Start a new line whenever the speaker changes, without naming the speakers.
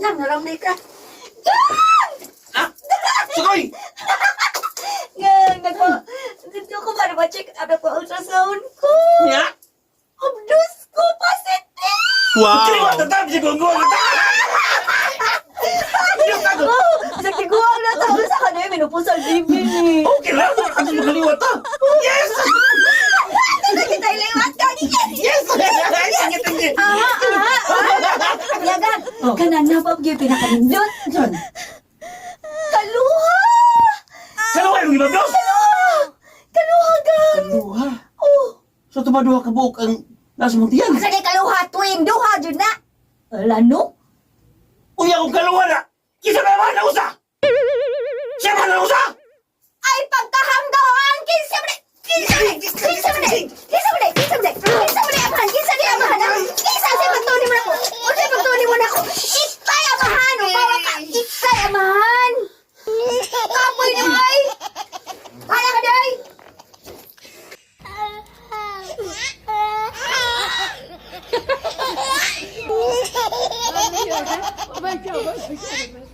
Nang naramday ka.
Ha? Sukoy!
Nako, dito ko para ma-check up na po ultrasound ko.
Nga?
Abdus ko, positive!
Kaliwa tatap si Gonggong!
Oh, sa kiguang na tao sa kanya, minupusal bibi.
Okay lang! Ano mo kaliwa ta? Yes!
Kita lewat ka niya.
Yes! Sige, sige!
Yagan, kanana pa yung pinakanindot. John. Kaluha!
Kaluha yung iba, Diyos!
Kaluha, gan!
Kaluha?
Oh,
So, tumaduha ka buok ang nasa mong tiyan.
asa kay kaluha tuwing duha, Jun na. Lano?
Uya kong kaluha na! Kisa na naman na usa! Siya man na usa!
Ay, pagkahanggawan! Kinsa mo na! Kinsa mo na! Kinsa mo na! Kinsa mo na! Kinsa mo na! Kinsa mo na! Amahan! Kinsa di amahan! Kinsa sa pagtuni mo na ko! O sa pagtuni mo na ko! Ikay amahan! O bawa ka! Ikay amahan! Kapoy na ay! Kaya ka day!
Oh my God.